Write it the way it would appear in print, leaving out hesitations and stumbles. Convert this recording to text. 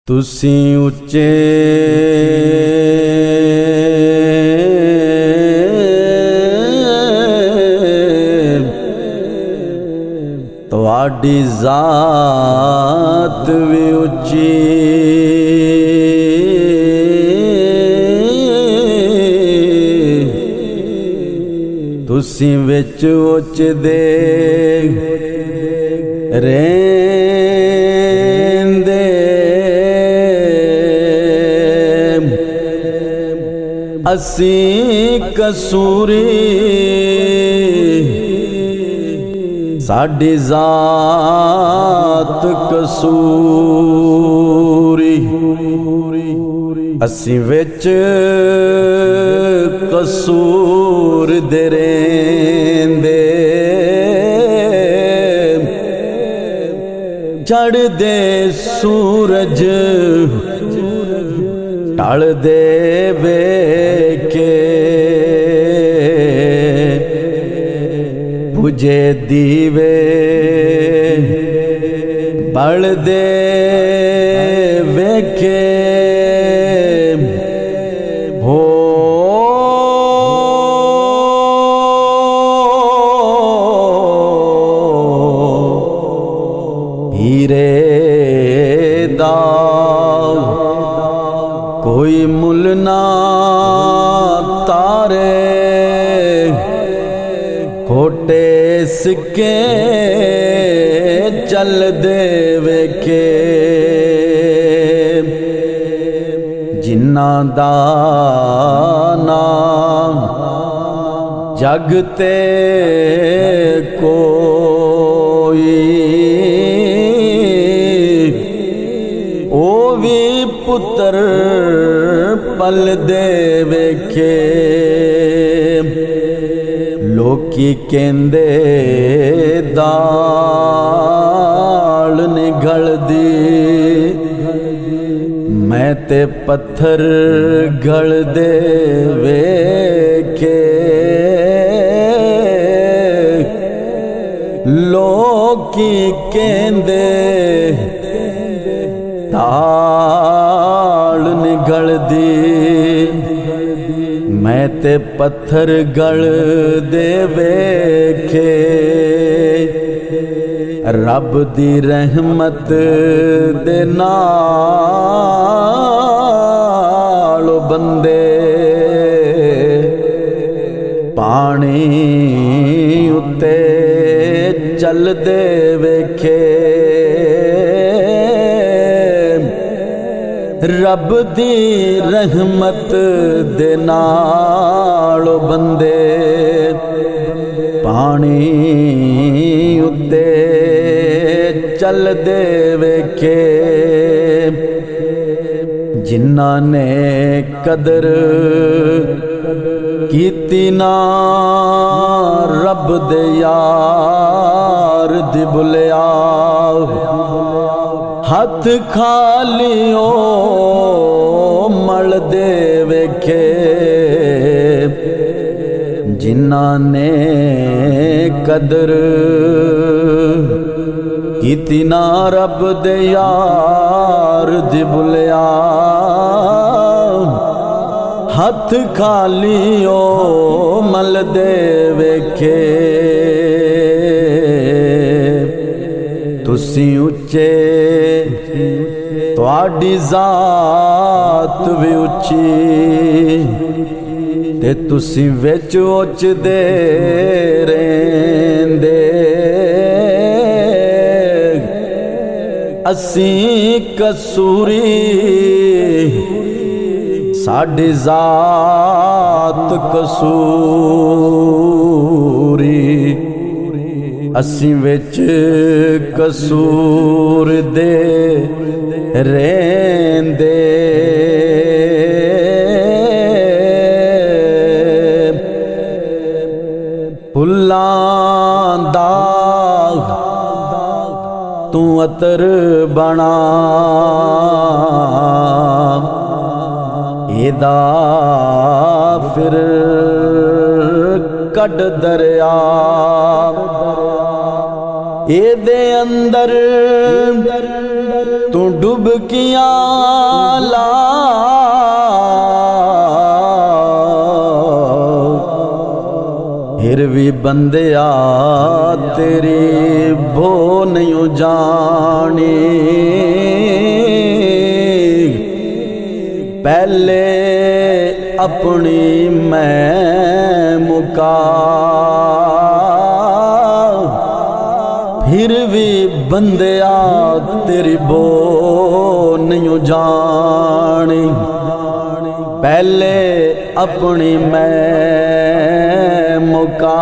तुसी उच्चे तुहाडी जात भी उच्ची तुसी विच उच्चदे रहिंदे असीं कसूरी साडी जात कसूरी असीं विच कसूर दे रहिंदे चढ़दे सूरज ढलदे वेखे बुझे दीवे बलदे वेखे हो हीरे दा कोई मुल ना तारे खोटे सिक्के चल दे वेखे जिन्ना दा नाम जगते कोई ओ भी पुत्र पल दे वेखे लोकी कहंदे दाल निगल दी मैं ते पत्थर गल दे वेखे लोकी कहंदे दाल निगल दी मैं ते पत्थर गल दे वेखे रब दी रहमत दे नाल बंदे पानी उत्ते चल दे वेखे रब दी रहमत दे नाल बंदे पानी उत्ते चल दे वेखे जिन्ना ने कदर कीती ना रब दे यार दी बुलिया हथ खालियो मल दे वेखे जिन्ना ने कदर कीती ना रब दे यार दी बुलिया हथ खालियो मल दे वेखे तुसी उच्चे तुहाडी जात भी उच्ची ते तुसी विच उच्चदे रहिंदे असीं कसूरी साडी जात कसूरी असीं विच कसूर दे रहिंदे फुल्लां दा तू अतर बना एदा फिर कड दरिया एदे अंदर तू डुब डुबकियां ला फिर भी बंदिया तेरी भो नहीं जानी। पहले अपनी मैं मुका फिर भी बंदिया तेरी बो नहीं जानी। पहले अपनी मैं मुका